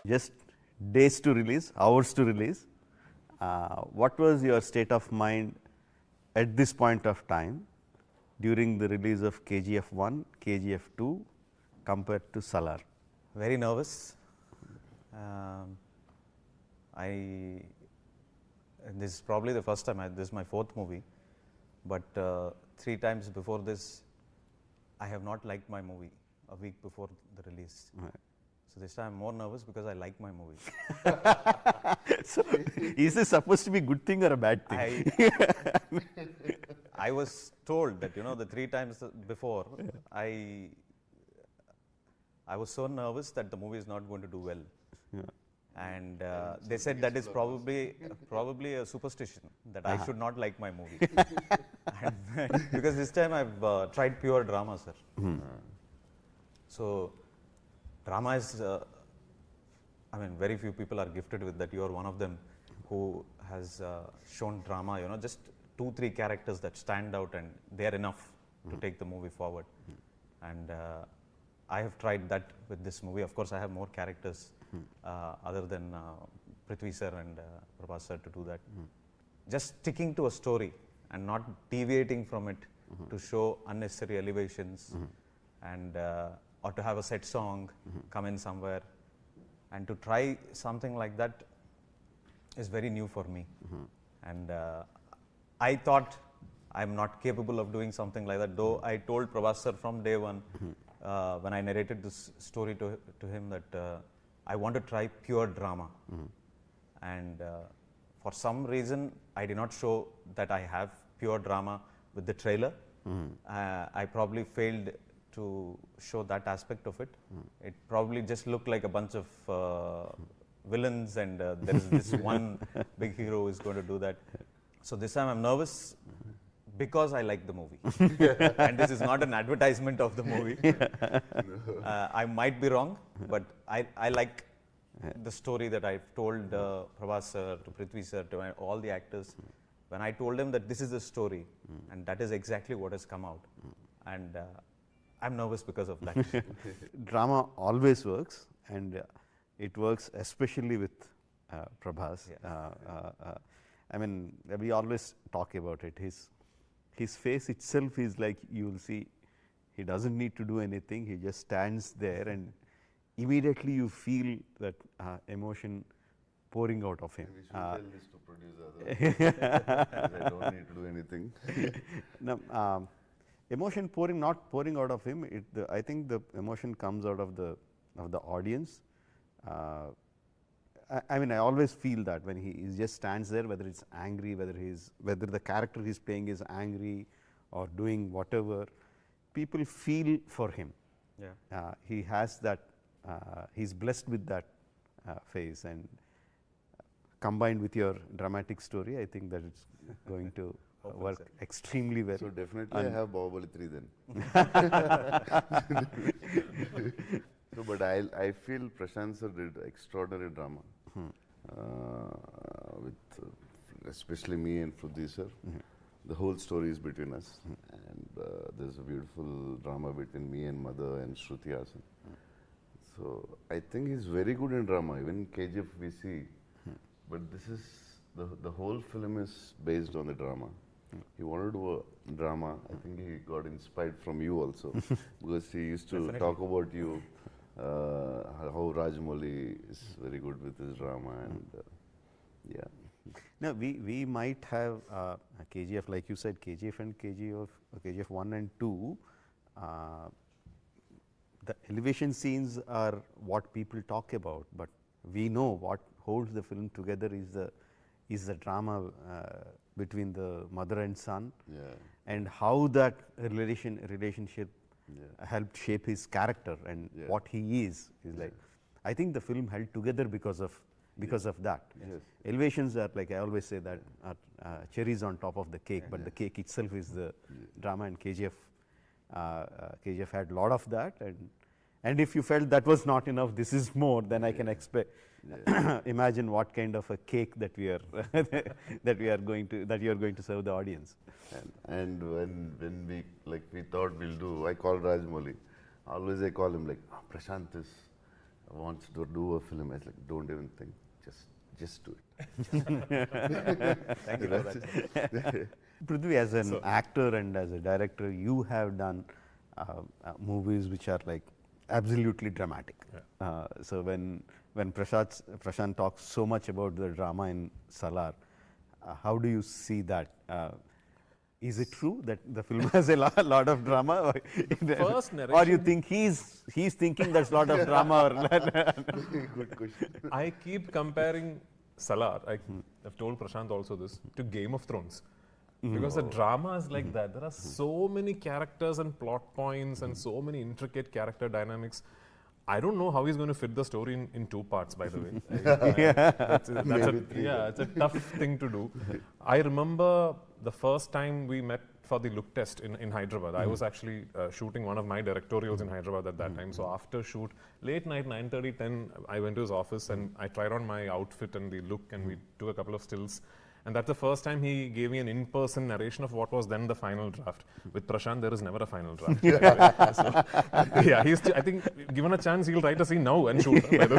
Just days to release, hours to release. What was your state of mind at this point of time during the release of KGF 1, KGF 2 compared to Salaar? Very nervous. This is probably the first time, this is my fourth movie, but 3 times before this, I have not liked my movie a week before the release. Right. So this time I'm more nervous because I like my movie. So, is this supposed to be a good thing or a bad thing? I was told that, the 3 times before, I was so nervous that the movie is not going to do well. Yeah. And they said that is probably a superstition, that I should not like my movie. Because this time I've tried pure drama, sir. So drama is, very few people are gifted with that. You are one of them who has shown drama, just 2-3 characters that stand out and they are enough to take the movie forward. And I have tried that with this movie. Of course, I have more characters other than Prithvi sir and Prabhas sir to do that. Just sticking to a story and not deviating from it to show unnecessary elevations and or to have a set song come in somewhere, and to try something like that is very new for me. And I thought I'm not capable of doing something like that, though I told Prabhas sir from day one when I narrated this story to him that I want to try pure drama. And for some reason I did not show that I have pure drama with the trailer. I probably failed to show that aspect of it. It probably just looked like a bunch of villains and there is this one big hero who is going to do that. So this time I'm nervous because I like the movie. And this is not an advertisement of the movie. I might be wrong, but I like the story that I've told Prabhas sir, to Prithvi sir, to all the actors. When I told them that this is the story, and that is exactly what has come out. And I'm nervous because of that. Drama always works, and it works especially with Prabhas. We always talk about it. His face itself is like, you will see, he doesn't need to do anything. He just stands there, and immediately you feel that emotion pouring out of him. We should tell this to producer. I don't need to do anything. Now, emotion not pouring out of him. I think the emotion comes out of the audience. I always feel that when he just stands there, whether it's angry, whether the character he's playing is angry or doing whatever, people feel for him. Yeah. He has that. He's blessed with that face, and combined with your dramatic story, I think that it's going to work extremely well. So definitely I have Bahubali 3 then. So, but I feel Prashanth sir did extraordinary drama with especially me and Prithvi sir. The whole story is between us, and there's a beautiful drama between me and Mother and Shruti Hasan. So I think he's very good in drama. Even KGF we see, but this is the whole film is based on the drama. He wanted to do a drama. I think he got inspired from you also, because he used to talk about you, how Rajamouli is very good with his drama, and yeah. Now we might have KGF, like you said, KGF and KGF 1 and 2. The elevation scenes are what people talk about, but we know what holds the film together is the drama between the mother and son, and how that relationship helped shape his character and what he is like. I think the film held together because of that. Elevations are, like I always say, that are cherries on top of the cake, but the cake itself is the drama, and KGF had a lot of that, and if you felt that was not enough, this is more, then I can expect imagine what kind of a cake that we are that you are going to serve the audience. And when we thought we'll do, I called Rajamouli. Always I call him like, Prashanth is wants to do a film. I was like, don't even think, just do it. Thank you for that. Prithvi, as an actor and as a director, you have done movies which are like absolutely dramatic. So when Prashant talks so much about the drama in Salaar, how do you see that? Is it true that the film has a lot of drama, First or narration, you think he's thinking that's a lot of drama? Good question. I keep comparing Salaar, I've told Prashant also this, to Game of Thrones. Because the drama is like that. There are so many characters and plot points and so many intricate character dynamics. I don't know how he's going to fit the story in 2 parts, by the way. It's a tough thing to do. I remember the first time we met for the look test in Hyderabad. I was actually shooting one of my directorials in Hyderabad at that time. So after shoot, late night, 9:30, 10, I went to his office and I tried on my outfit and the look, and we took a couple of stills. And that's the first time he gave me an in-person narration of what was then the final draft. With Prashant, there is never a final draft. So, yeah, I think given a chance, he'll write a scene now and shoot. By the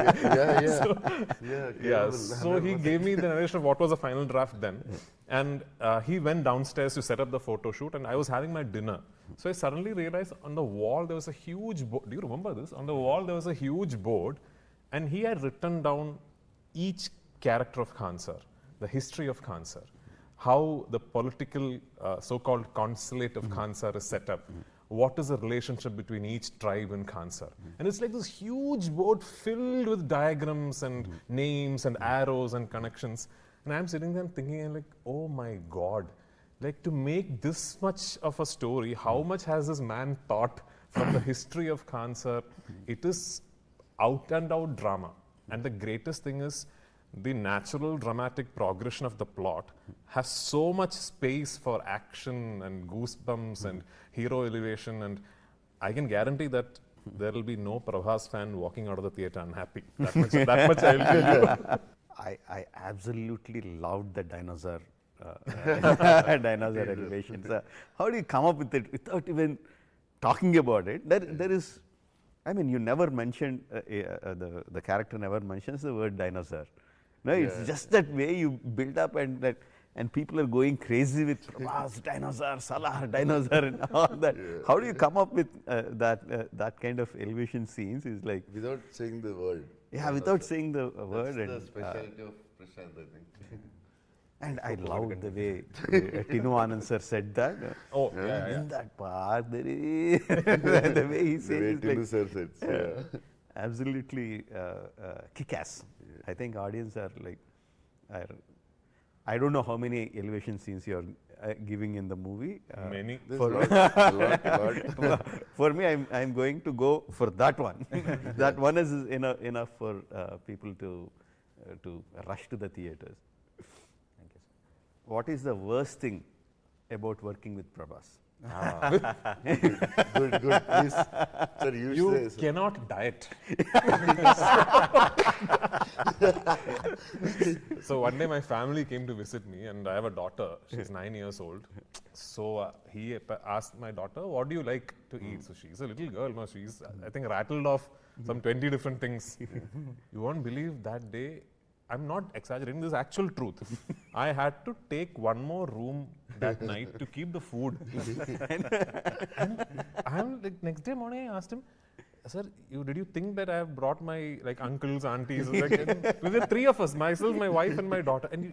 way. So he gave me the narration of what was the final draft then. And he went downstairs to set up the photo shoot, and I was having my dinner. So I suddenly realized on the wall there was a huge board. Do you remember this? On the wall there was a huge board, and he had written down each character of Khan Sir. The history of Khan Sir, how the political so-called consulate of Khan Sir is set up, what is the relationship between each tribe in Khan Sir. And it's like this huge board filled with diagrams and names and arrows and connections. And I'm sitting there thinking, I'm like, oh my God, like to make this much of a story, how much has this man thought from the history of Khan Sir? It is out and out drama. And the greatest thing is, the natural dramatic progression of the plot has so much space for action and goosebumps and hero elevation, and I can guarantee that there will be no Prabhas fan walking out of the theatre unhappy. That much I'll tell you. I absolutely loved the dinosaur elevations. How do you come up with it without even talking about it? There is, I mean, you never mentioned, the character never mentions the word dinosaur. No, it's just that way you build up, and people are going crazy with Prabhas, dinosaur, Salaar, dinosaur, and all that. How do you come up with that kind of elevation scenes? Is like without saying the word. Yeah, without saying the word. That's the specialty of Prashant, I think. And I loved the way Tinu Anand sir said that. In that part, there is the way he says the way Tinu sir said. Absolutely kick-ass. I think audience are like, I don't know how many elevation scenes you are giving in the movie. Many. For, lot. For me, I'm going to go for that one. That one is enough for people to rush to the theatres. Thank you, sir. What is the worst thing about working with Prabhas? Good. Please, sir, You say, sir. cannot diet. So one day my family came to visit me, and I have a daughter. She's 9 years old. So he asked my daughter, what do you like to eat? So she's a little girl. No, she's, I think, rattled off some 20 different things. You won't believe that day, I'm not exaggerating, this is actual truth. I had to take one more room that night to keep the food. and I'm like, next day morning I asked him, sir, did you think that I have brought my uncles, aunties? There were 3 of us, myself, my wife, and my daughter. And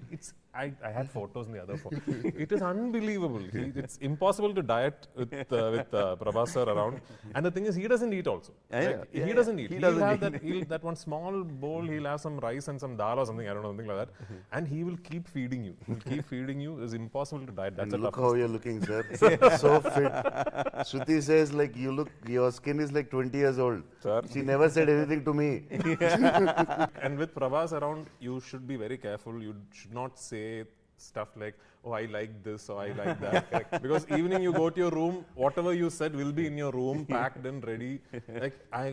I had photos in the other phone. It is unbelievable. It's impossible to diet with Prabhas sir around. And the thing is, he doesn't eat also. He doesn't eat. He'll have that one small bowl. He'll have some rice and some dal or something. I don't know, something like that. And he will keep feeding you. He'll keep feeding you. It's impossible to diet. That's and look how you're looking, sir. So fit. Shruti says your skin is like 20 years old. Sir. She never said anything to me. And with Prabhas around, you should be very careful. You should not say stuff like, oh, I like this or I like that. Because evening you go to your room, whatever you said will be in your room, packed and ready.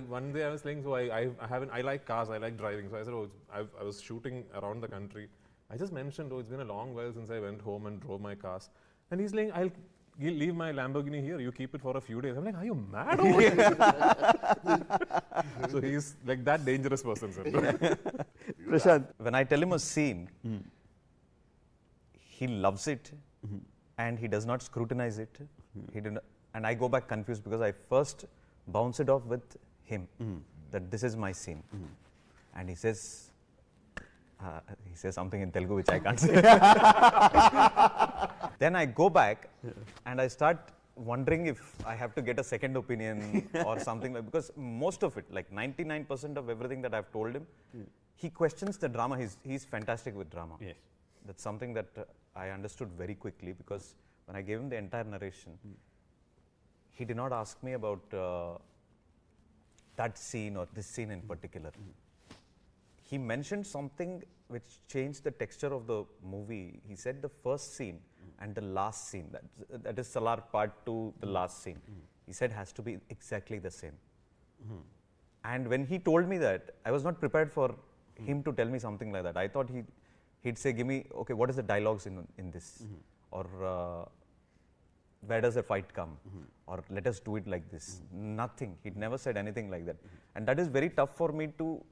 One day I was saying, so I like cars, I like driving. So I said, I was shooting around the country. I just mentioned, it's been a long while since I went home and drove my cars. And he's like, I'll leave my Lamborghini here, you keep it for a few days. I'm like, are you mad? Over here? So he's like that dangerous person, sir. Prashant. When I tell him a scene, he loves it and he does not scrutinize it. He did not, and I go back confused because I first bounce it off with him that this is my scene. And he says something in Telugu which I can't say. Then I go back and I start wondering if I have to get a second opinion or something, because most of it, like 99% of everything that I've told him, he questions the drama. He's fantastic with drama. Yes. That's something that I understood very quickly, because when I gave him the entire narration, he did not ask me about that scene or this scene in particular. He mentioned something which changed the texture of the movie. He said the first scene and the last scene, that is Salaar part 2, the last scene, he said has to be exactly the same. And when he told me that, I was not prepared for him to tell me something like that. I thought he'd say, give me, okay, what is the dialogues in this? Or where does the fight come? Or let us do it like this. Nothing. He'd never said anything like that. And that is very tough for me to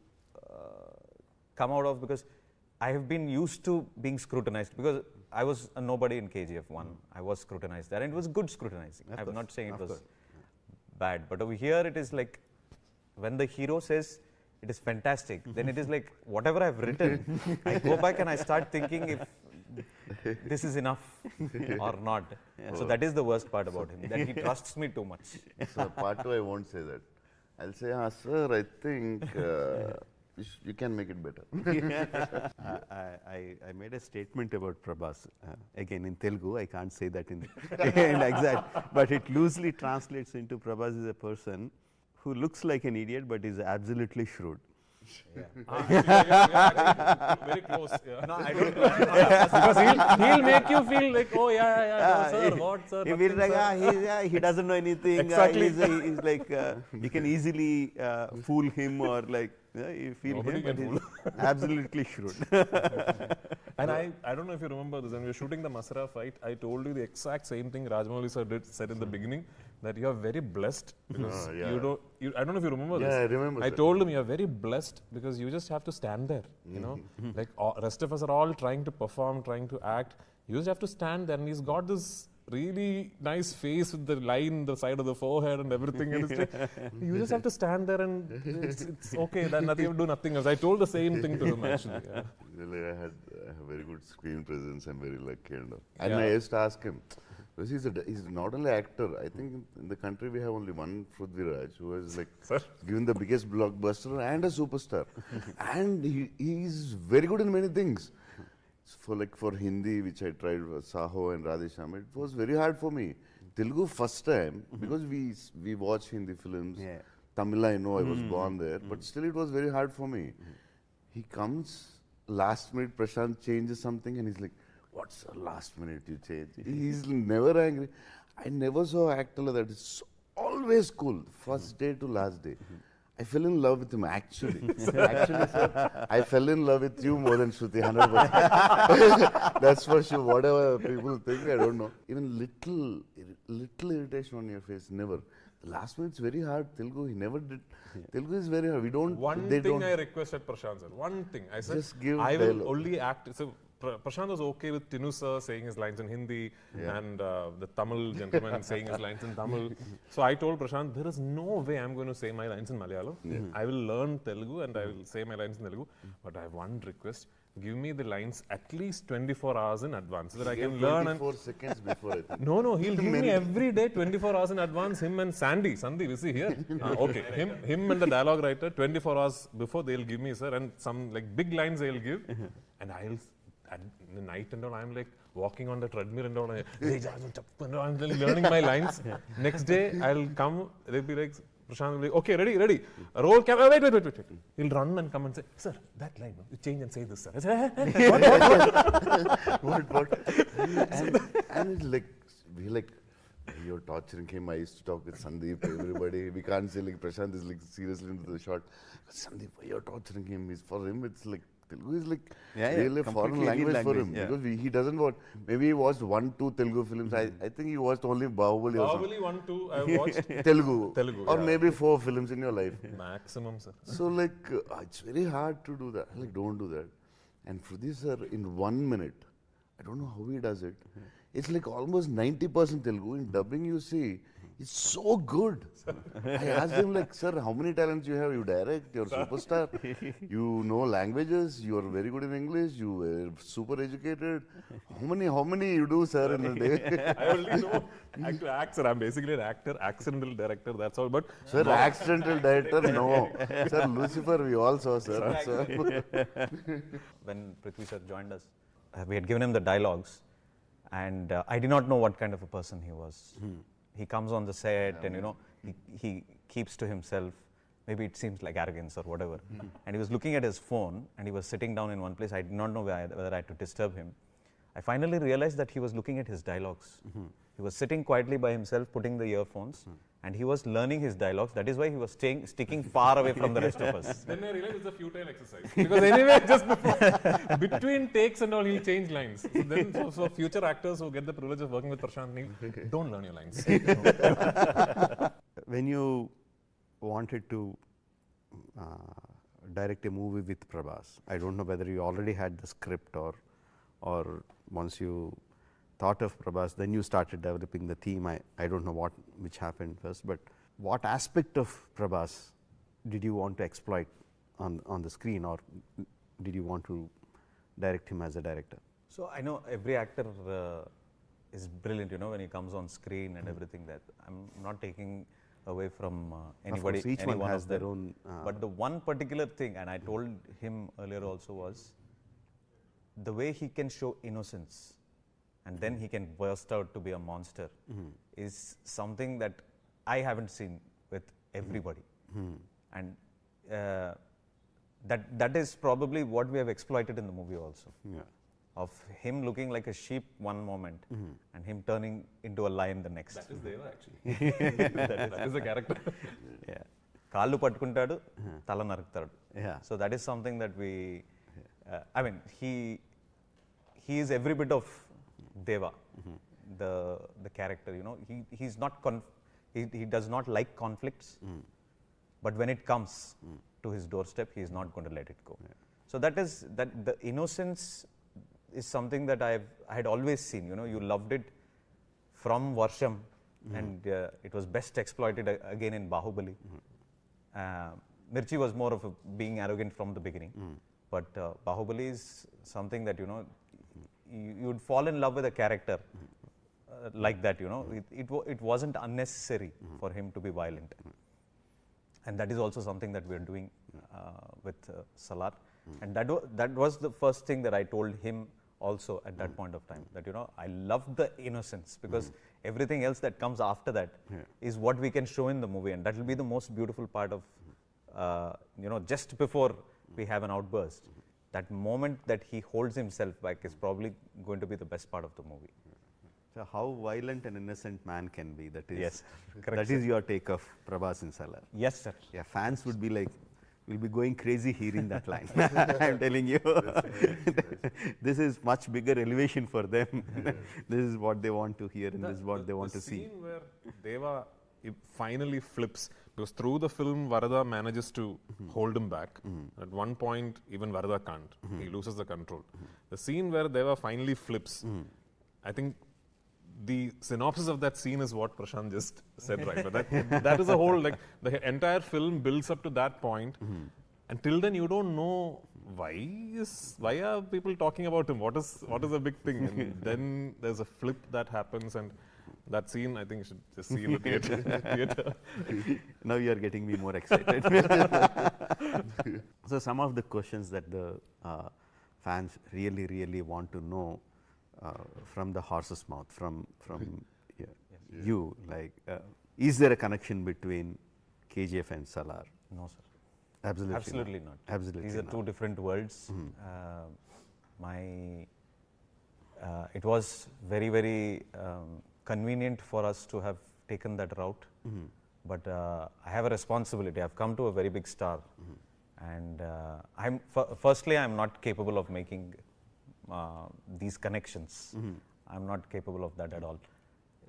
come out of, because I have been used to being scrutinized, because I was a nobody in KGF 1. I was scrutinized there, and it was good scrutinizing. I'm not saying it was bad, but over here it is like, when the hero says it is fantastic, then it is like, whatever I've written, I go back and I start thinking if this is enough or not. So that is the worst part about him, that he trusts me too much. So part 2, I won't say that. I'll say, sir, I think you can make it better. I made a statement about Prabhas. Again, in Telugu, I can't say that in exact, but it loosely translates into Prabhas is a person who looks like an idiot but is absolutely shrewd. Very close. Yeah. No, I don't. Because he'll make you feel like, oh no, sir, what, sir? He will like, he doesn't know anything. Exactly. He's like, you can easily fool him, or like, you feel Nobody him, but can he's absolutely shrewd. And I don't know if you remember this, when we were shooting the Masra fight, I told you the exact same thing Rajamouli sir said in the beginning, that you are very blessed because I don't know if you remember this. Yeah, I remember. I told him you are very blessed because you just have to stand there, you know. Like rest of us are all trying to perform, trying to act. You just have to stand there, and he's got this really nice face with the line, the side of the forehead and everything. And it's like, you just have to stand there and it's okay, that nothing, you have to do nothing else. I told the same thing to him actually. Yeah. Really, I have a very good screen presence. I'm very lucky. And I used to ask him, because he's not only actor. I think in the country we have only one Prithviraj who has like given the biggest blockbuster and a superstar. And he's very good in many things. For Hindi, which I tried, Saho and Radhesham, it was very hard for me. Telugu first time, because we watch Hindi films. Yeah. Tamil, I know I was born there, but still it was very hard for me. He comes, last minute Prashanth changes something and he's like, what's the last minute you change? He's never angry. I never saw an actor like that. It's always cool, first day to last day. I fell in love with him actually. Actually, sir, I fell in love with you more than Shruti, 100%. That's for sure. Whatever people think, I don't know. Even little irritation on your face, never. The last minute's very hard. Telugu, he never did. Telugu is very hard. One thing I requested Prashanth sir. One thing. I said, just give I will dialogue. only act. So Prashanth was okay with Tinu sir saying his lines in Hindi and the Tamil gentleman saying his lines in Tamil. So I told Prashanth, there is no way I'm going to say my lines in Malayalam. I will learn Telugu and I will say my lines in Telugu. But I have one request. Give me the lines at least 24 hours in advance so that I can learn. 24 seconds before, I think. No, he'll give me every day 24 hours in advance. Him and Sandeep, is he here? Okay, him and the dialogue writer 24 hours before they'll give me, sir, and some like big lines they'll give, and I'll at the night and all I'm like walking on the treadmill and all. I'm learning my lines. Next day I'll come. They'll be like. Prashanth will be like, okay, ready. Roll camera. Wait. He'll run and come and say, sir, that line, you change and say this, sir. I say, What? And it's like, you're torturing him. I used to talk with Sandeep, everybody. We can't say like Prashanth is like seriously into the shot. Sandeep, you're torturing him. For him, it's like Telugu is like Yeah, really a foreign completely alien language for him language, yeah. because he doesn't watch. Maybe he watched 1-2 Telugu films. I think he watched only Bahubali or something. Bahubali 1, 2, I watched Telugu, Telugu, or yeah. maybe 4 films in your life. maximum, sir. So like it's very hard to do that. Like don't do that. And Prithviraj sir, in 1 minute, I don't know how he does it. It's like almost 90% Telugu. In dubbing, you see, it's so good. I asked him like, sir, how many talents you have? You direct, you're a superstar, you know languages, you're very good in English, you are super educated. How many you do, sir, in a day? I only know act to act, sir. I'm basically an actor, accidental director, that's all. But Sir, accidental director, no. Sir, Lucifer, we all saw, sir. When Prithvi sir joined us, we had given him the dialogues, and I did not know what kind of a person he was. He comes on the set and, you know, he keeps to himself. Maybe it seems like arrogance or whatever. And he was looking at his phone and he was sitting down in one place. I did not know whether I had to disturb him. I finally realized that he was looking at his dialogues. He was sitting quietly by himself, putting the earphones, and he was learning his dialogues. That is why he was sticking far away from the rest of us. then I realized it's a futile exercise. Because anyway, just between takes and all, he'll change lines. So then, so future actors who get the privilege of working with Prashanth Neel, don't learn your lines. When you wanted to direct a movie with Prabhas, I don't know whether you already had the script or once you thought of Prabhas, then you started developing the theme. I don't know which happened first, but what aspect of Prabhas did you want to exploit on the screen, or did you want to direct him as a director? So I know every actor is brilliant, you know, when he comes on screen and everything. That I'm not taking away from anybody. Of course, each any one has of their them. own. But the one particular thing, and I told him earlier also, was the way he can show innocence and then he can burst out to be a monster is something that I haven't seen with everybody. And that is probably what we have exploited in the movie also. Yeah. Of him looking like a sheep one moment and him turning into a lion the next. That is Deva, actually. that is the character. Yeah. కాళ్ళు పట్టుకుంటాడు తల నరుకుతాడు. Yeah. So that is something that we I mean he is every bit of Deva, the character, you know. He's not he does not like conflicts, but when it comes to his doorstep, he is not going to let it go. So that the innocence is something that I had always seen, you know. You loved it from Varsham, and it was best exploited again in Bahubali. Mirchi was more of being arrogant from the beginning, but Bahubali is something that, you know, you would fall in love with a character like that, you know. It wasn't unnecessary for him to be violent. And that is also something that we are doing with Salaar. And that was the first thing that I told him also at that point of time, that, you know, I love the innocence, because everything else that comes after that is what we can show in the movie, and that will be the most beautiful part of, you know, just before we have an outburst. That moment that he holds himself back is probably going to be the best part of the movie. So how violent an innocent man can be, that is, Yes, correct, that is your take of Prabhas in Salaar. Yes, sir. Yeah, fans would be like, will be going crazy hearing that line. I'm telling you, this is much bigger elevation for them. This is what they want to hear, and this is what they want to see. The scene where Deva finally flips, because through the film Varada manages to hold him back. At one point, even Varada can't. He loses the control. The scene where Deva finally flips, I think the synopsis of that scene is what Prashanth just said, right? But that is a whole, like, the entire film builds up to that point. Until then, you don't know why are people talking about him? What is the big thing? And then there's a flip that happens, and that scene, I think you should just see in the theater. Now you are getting me more excited. So some of the questions that the fans really want to know from the horse's mouth, from you, like, is there a connection between KGF and Salaar? No, sir. Absolutely not. Absolutely These are not. two different worlds. It was very convenient for us to have taken that route, but I have a responsibility. I've come to a very big star, And firstly, I'm not capable of making these connections. I'm not capable of that at all.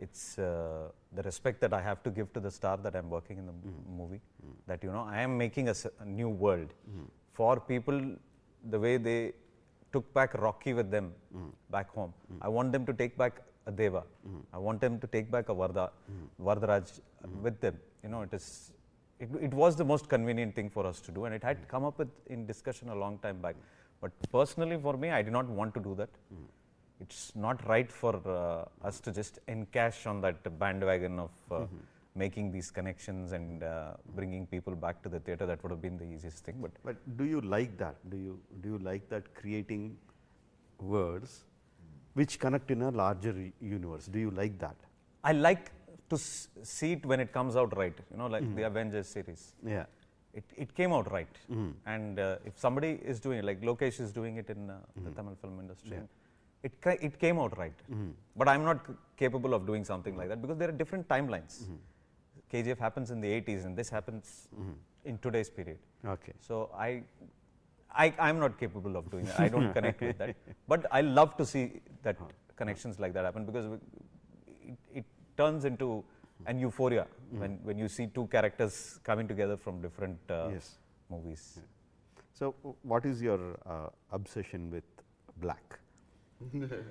It's the respect that I have to give to the star that I'm working in the movie, that, you know, I am making a new world for people the way they took back Rocky with them back home. I want them to take back a Deva. I want them to take back a Varadaraj with them. You know, it was the most convenient thing for us to do, and it had come up in discussion a long time back. But personally for me, I did not want to do that. It's not right for us to just encash on that bandwagon of making these connections and bringing people back to the theatre. That would have been the easiest thing. But do you like that? Do you like that, creating words which connect in a larger universe? Do you like that? I like to see it when it comes out right. You know, like the Avengers series. Yeah. It came out right. And if somebody is doing it, like Lokesh is doing it in the Tamil film industry, it came out right. But I'm not capable of doing something like that, because there are different timelines. KGF happens in the 80s and this happens in today's period. Okay. So I'm not capable of doing that. I don't connect with that. But I love to see that connections like that happen, because it turns into an euphoria when you see two characters coming together from different movies. So what is your obsession with black?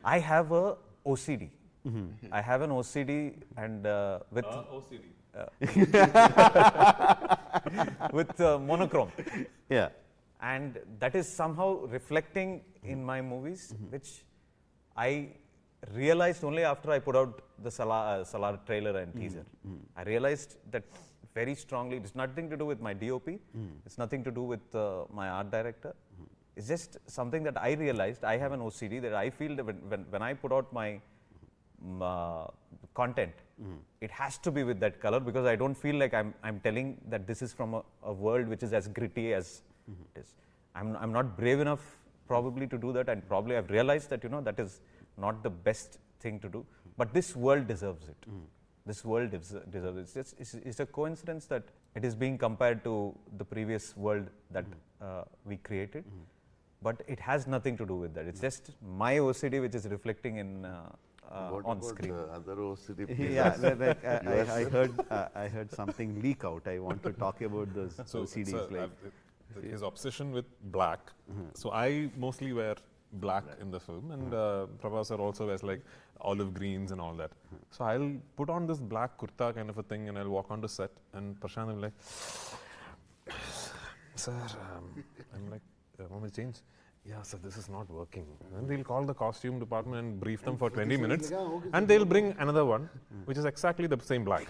I have a OCD. I have an OCD, and with OCD. with monochrome. Yeah. And that is somehow reflecting in my movies, which I realized only after I put out the Salaar trailer and teaser. I realized that very strongly. It's nothing to do with my DOP. It's nothing to do with my art director. It's just something that I realized. I have an OCD that I feel that when I put out my content, it has to be with that color, because I don't feel like I'm telling that this is from a world which is as gritty as it is. I'm not brave enough probably to do that, and probably I've realized that, you know, that is not the best thing to do. But this world deserves it. This world deserves it. It's a coincidence that it is being compared to the previous world that we created. But it has nothing to do with that. It's just my OCD which is reflecting in on screen. The other OCD Yeah, I heard something leak out. I want to talk about those OCDs. His obsession with black. So I mostly wear black in the film, and Prabhas sir also wears like olive greens and all that. So I'll put on this black kurta kind of a thing, and I'll walk onto set, and Prashanth will be like, "Sir," I'm like, "Want me to change?" "Yeah, sir, this is not working." And they'll call the costume department and brief them for 20 minutes, and they'll bring another one, which is exactly the same black.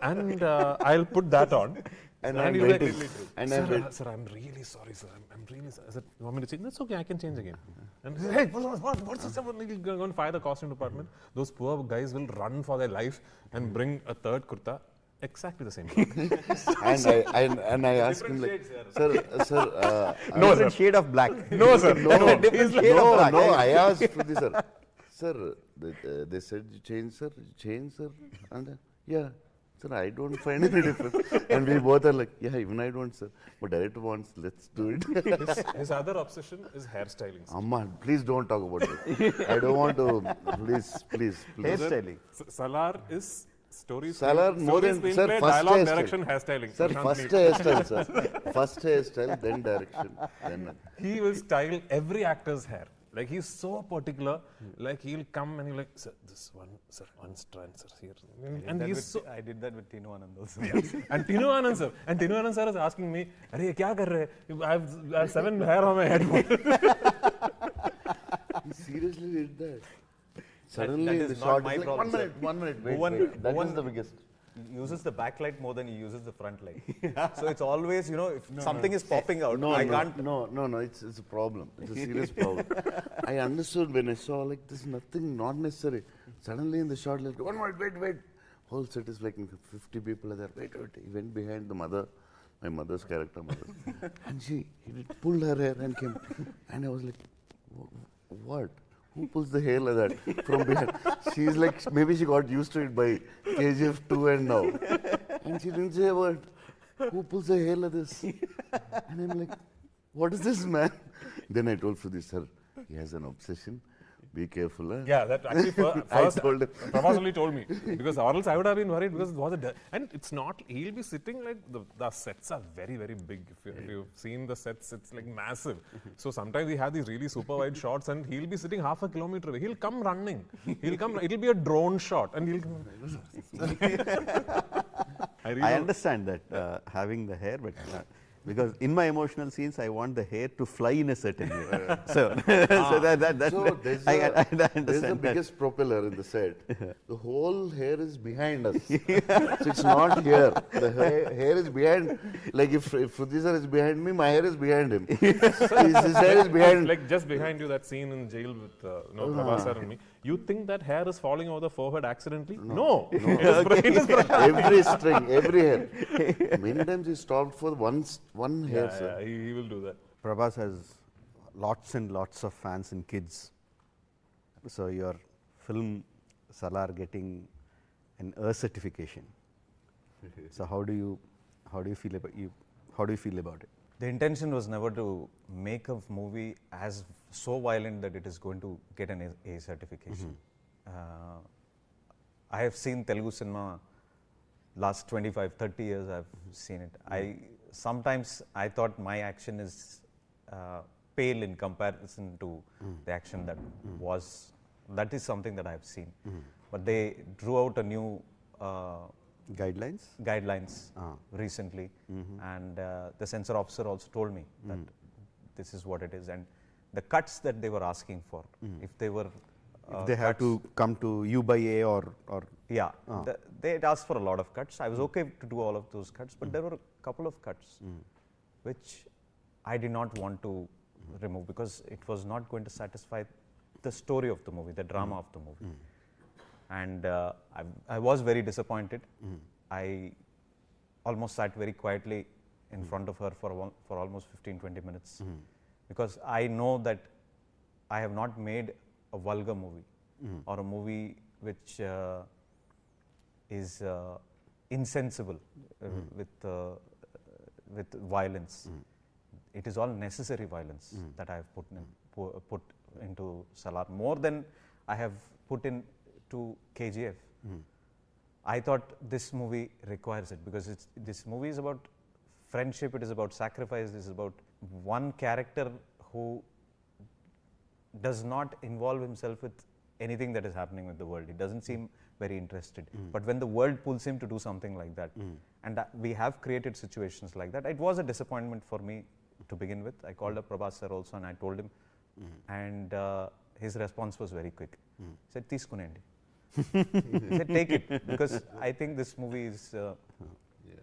And I'll put that on. And And I'm you're like, waiting. sir, I'm really sorry, sir. I'm really sorry. I said, "You want me to change?" "That's okay, I can change again." And he said, "Hey, what's this?" He'll go and fire the costume department. Those poor guys will run for their life and bring a third kurta, exactly the same. and I asked him like, sir, No, different shade of black. No, sir. Different shade of black. no, I asked for this, sir, they said you change, sir, and yeah. Sir, I don't find any difference. And we both are like, yeah, even I don't, sir. But director wants, let's do it. His other obsession is hairstyling. Amma, please don't talk about it. I don't want to, please. Hairstyling. Salaar is stories. Salaar, more than, sir, screenplay, first dialogue, hairstyle. direction, hairstyling. Sir, Prashanth first Neel. hairstyle, sir. First hairstyle, then direction. Then He will style every actor's hair. Like, he's so particular. Like, he'll come and he'll like, "Sir, this one, sir, one strand, sir, here." And he's so. I did that with Tinu Anand also. And Tinu Anand sir is asking me, "Arey, kya kar rahe? I have 7 hair on my head." he seriously did that. Suddenly, that the is not shot my is like, problem, sir. one minute, Bhuvan- wait. That Bhuvan- is the biggest. Uses the backlight more than he uses the front light. So it's always, you know, if something is popping out, I can't. No, it's a problem. It's a serious problem. I understood when I saw like this, nothing, not necessary. Suddenly in the shot, like, one minute, wait. Whole set is like 50 people are there. Wait. He went behind the mother, my mother's character, and she pulled her hair and came. And I was like, what? Who pulls the hair like that from behind? She's like, maybe she got used to it by KGF 2 and now. And she didn't say a word. who pulls a hair like this? And I'm like, what is this, man? Then I told Sudhi, sir, he has an obsession. Be careful. Huh? Yeah, that actually I first told him. Prabhas only told me, because or else I would have been worried, because it was and it's not, he'll be sitting like, the sets are very, very big. If you've seen the sets, it's like massive. So sometimes we have these really super wide shots and he'll be sitting half a kilometer away. He'll come running. It'll be a drone shot and he'll come. I understand that having the hair, but because in my emotional scenes, I want the hair to fly in a certain way. So, so there's I the understand that. biggest propeller in the set. The whole hair is behind us. So it's not here. The hair is behind. Like if Prithviraj is behind me, my hair is behind him. His hair is behind. Like just behind you, that scene in jail with Prabhas sir and me. You think that hair is falling over the forehead accidentally? No. It is Every string, every hair. Many times he stopped for one hair, sir. Yeah, he will do that. Prabhas has lots and lots of fans and kids. So your film Salaar getting an certification. So how do you feel about it? The intention was never to make a movie as so violent that it is going to get an A certification. I have seen Telugu cinema last 25-30 years. I've seen it. Sometimes I thought my action is pale in comparison to the action that was. That is something that I've seen. But they drew out a new guidelines recently, and the censor officer also told me that this is what it is, and the cuts that they were asking for, if they were if they have to come to U by A or yeah, they had asked for a lot of cuts. I was okay to do all of those cuts, but there were a couple of cuts which I did not want to remove, because it was not going to satisfy the story of the movie, the drama of the movie. And I was very disappointed. I almost sat very quietly in front of her for almost 15-20 minutes, because I know that I have not made a vulgar movie or a movie which is insensible with violence. It is all necessary violence that I have put into Salaar, more than I have put into KGF. I thought this movie requires it, because this movie is about friendship, it is about sacrifice, it is about one character who does not involve himself with anything that is happening with the world. He doesn't seem very interested. But when the world pulls him to do something like that, and we have created situations like that, it was a disappointment for me to begin with. I called up Prabhas sir also and I told him, and his response was very quick. He said, "Teeskunandi." He said, "Take it," because I think this movie is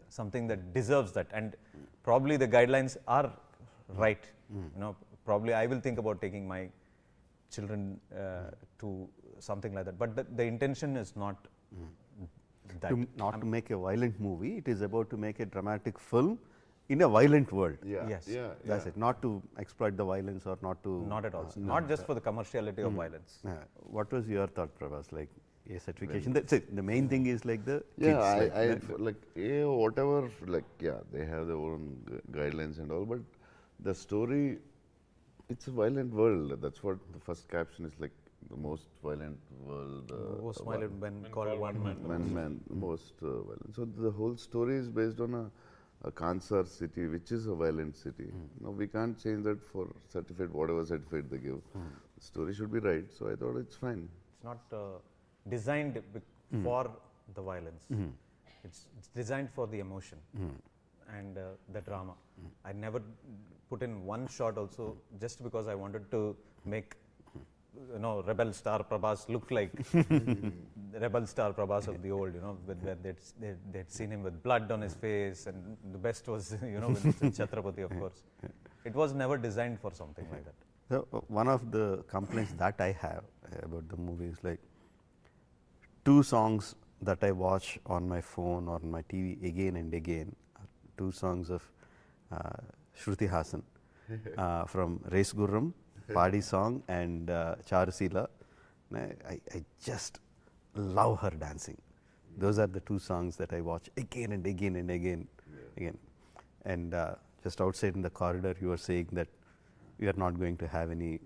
something that deserves that, and probably the guidelines are right. Probably I will think about taking my children to something like that, but the intention is not that. To make a violent movie, it is about to make a dramatic film in a violent world. Yes. That's it. Not to exploit the violence or not to. Not at all. Not just for the commerciality of violence. What was your thought, Prabhas? Like A certification. That's it. The main thing is like the. Yeah, kids, whatever. They have their own guidelines and all, but the story. It's a violent world. That's what the first caption is like. The most violent world. Most violent men called one man. Most violent. So the whole story is based on a Kansar city, which is a violent city. No, we can't change that for certificate, whatever certificate they give. The story should be right. So I thought it's fine. It's not designed for the violence. It's designed for the emotion and the drama. I never put in one shot also just because I wanted to make rebel star Prabhas look like the rebel star Prabhas of the old, where they'd seen him with blood on his face, and the best was, with Chhatrapati, of course. It was never designed for something like that. So, one of the complaints that I have about the movie is like 2 songs that I watch on my phone or on my TV again and again, 2 songs of Shruti Hassan from Race Gurram, Padi song, and Charusila. I just love her dancing. Those are the 2 songs that I watch again and again and again. again. And just outside in the corridor, you were saying that we are not going to have any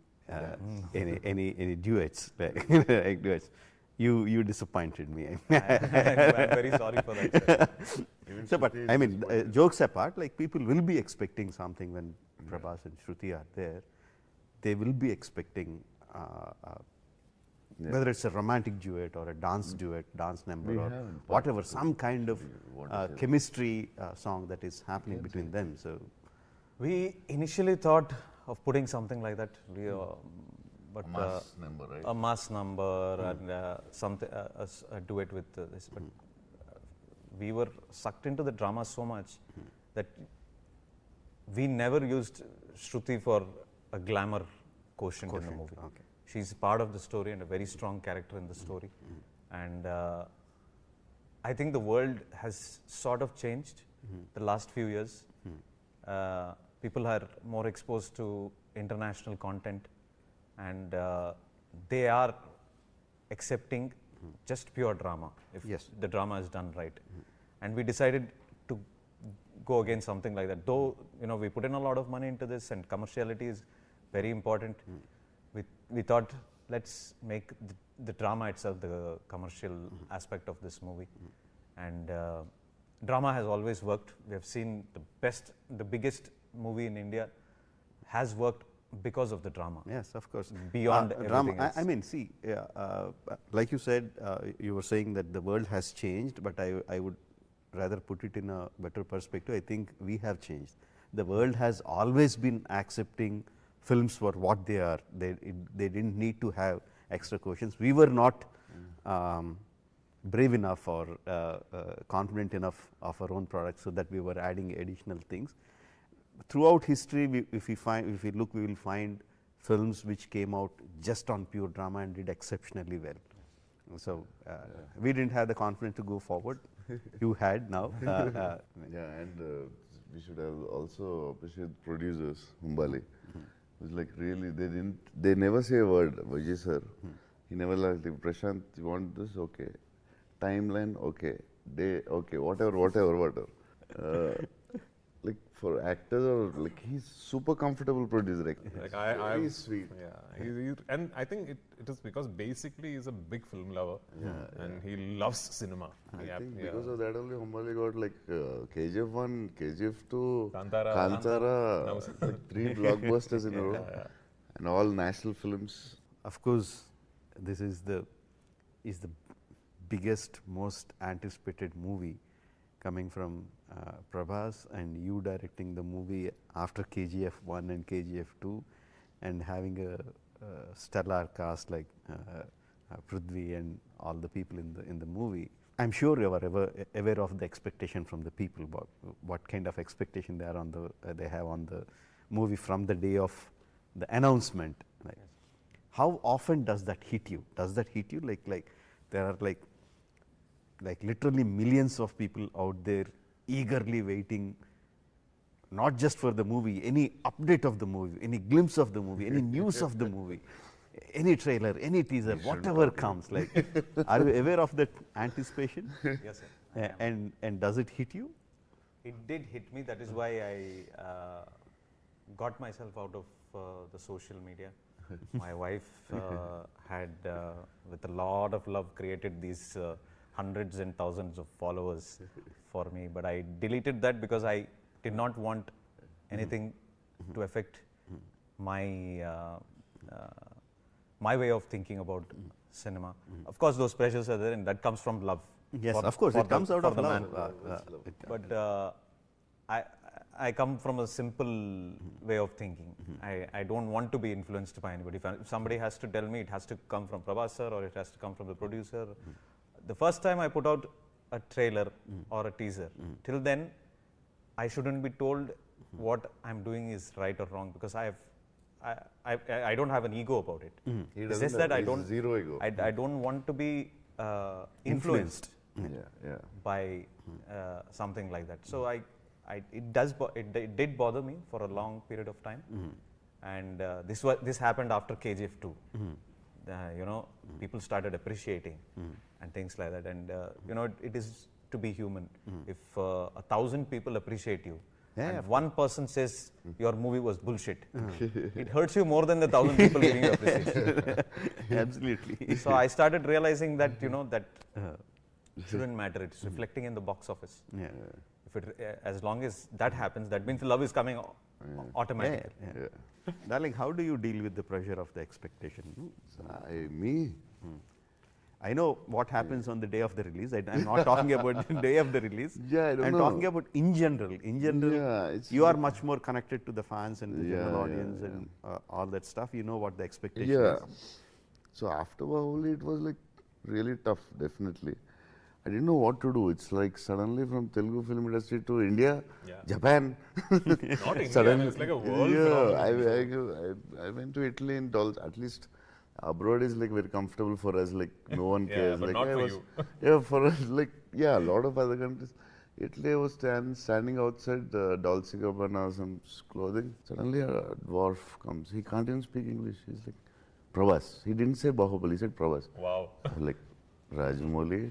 any duets, like duets. You disappointed me. I'm very sorry for that, sir. So, but I mean, jokes apart, like people will be expecting something when Prabhas and Shruti are there. They will be expecting whether it's a romantic duet or a dance duet, dance number, We or haven't whatever, some kind of What is it? chemistry song that is happening between them. So, We initially thought of putting something like that, but Mass number, right? a mass number and something a duet with this. But we were sucked into the drama so much that we never used Shruti for a glamour quotient in the movie. okay. She's part of the story and a very strong character in the story. And I think the world has sort of changed the last few years. People are more exposed to international content, and they are accepting just pure drama if Yes. the drama is done right. And we decided to go against something like that. Though, you know, we put in a lot of money into this and commerciality is very important. We thought, let's make the drama itself the commercial aspect of this movie. And drama has always worked. We have seen the biggest movie in India has worked because of the drama. yes, of course. Beyond drama. everything else. I mean, see, like you said, you were saying that the world has changed, but I would rather put it in a better perspective. I think we have changed. The world has always been accepting films for what they are. They didn't need to have extra questions. We were not brave enough or confident enough of our own product, so that we were adding additional things. Throughout history, if we look, we will find films which came out just on pure drama and did exceptionally well. So we didn't have the confidence to go forward. You had now. Yeah, and we should have also appreciate producers, Humbali. It's like really, they never say a word. Vijay sir, he never like, Prashanth, you want this? Okay. Timeline? Okay. Day? Okay. Whatever. Like for actors, or like he's super comfortable producer. Like very sweet. Yeah, and I think it is because basically he's a big film lover, and he loves cinema. I think because of that only Humbali got like KGF 1, KGF 2, Kantara. Kantara, like 3 blockbusters in a row, and all national films. Of course, this is the biggest, most anticipated movie coming from Prabhas, and you directing the movie after KGF 1 and KGF 2, and having a stellar cast like Prithvi and all the people in the movie. I'm sure you are aware of the expectation from the people, about what kind of expectation they have on the movie from the day of the announcement. Like, how often does that hit you? Does that hit you? Like there are like literally millions of people out there eagerly waiting, not just for the movie, any update of the movie, any glimpse of the movie, any news of the movie, any trailer, any teaser, whatever comes. Like, are you aware of that anticipation? Yes, sir. I am. And does it hit you? It did hit me. That is why I got myself out of the social media. My wife had, with a lot of love, created these hundreds and thousands of followers for me. But I deleted that because I did not want anything to affect my my way of thinking about cinema. Of course, those pressures are there, and that comes from love. Yes, of course, it comes out of love. But I come from a simple way of thinking. I don't want to be influenced by anybody. If somebody has to tell me, it has to come from Prabhas sir, or it has to come from the producer. The first time I put out a trailer or a teaser, till then I shouldn't be told what I'm doing is right or wrong, because I don't have an ego about it. It's just that I don't zero ego. I don't want to be influenced by something like that. So it did bother me for a long period of time, and this happened after KGF 2. People started appreciating and things like that, and it is to be human. If 1,000 people appreciate you, Yeah, and one person says your movie was bullshit, it hurts you more than the 1,000 people giving you appreciation. Absolutely. So I started realizing that, you know, that shouldn't matter. It's reflecting in the box office. Yeah. If it, as long as that happens, that means love is coming automatically. Yeah. Darling, how do you deal with the pressure of the expectation? Me? I know what happens on the day of the release. I'm not talking about the day of the release. Yeah, I don't I'm know. talking about in general. In general, Yeah, it's you are much more connected to the fans and the general Yeah, audience yeah, and all that stuff. You know what the expectation Yeah. is. So after Bahubali, it was like really tough, definitely. I didn't know what to do. It's like suddenly from Telugu film industry to India, Yeah. Japan. Not India, Suddenly- it's like a world Yeah, phenomenon. I went to Italy and at least abroad is like very comfortable for us. Like no one Yeah, cares. but like not I for was, you. Yeah, for us, like a lot of other countries. Italy, I was standing outside Dolce Gabbana, some clothing. Suddenly a dwarf comes. He can't even speak English. He's like, Prabhas. He didn't say Bahubali. He said Prabhas. Wow. I was like, Rajamouli.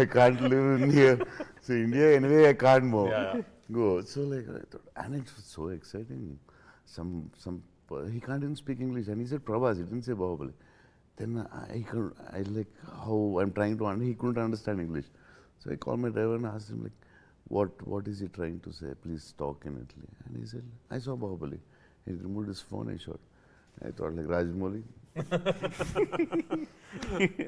I can't live in here. So India anyway I can't move. Yeah. Go. So like I thought, and it was so exciting. He can't even speak English, and he said Prabhas. He didn't say Bahubali. Then I like how I'm trying to he couldn't understand English. So I called my driver and asked him like, what is he trying to say? Please talk in Italy. And he said, I saw Bahubali. He removed his phone and shot. I thought like Rajamouli.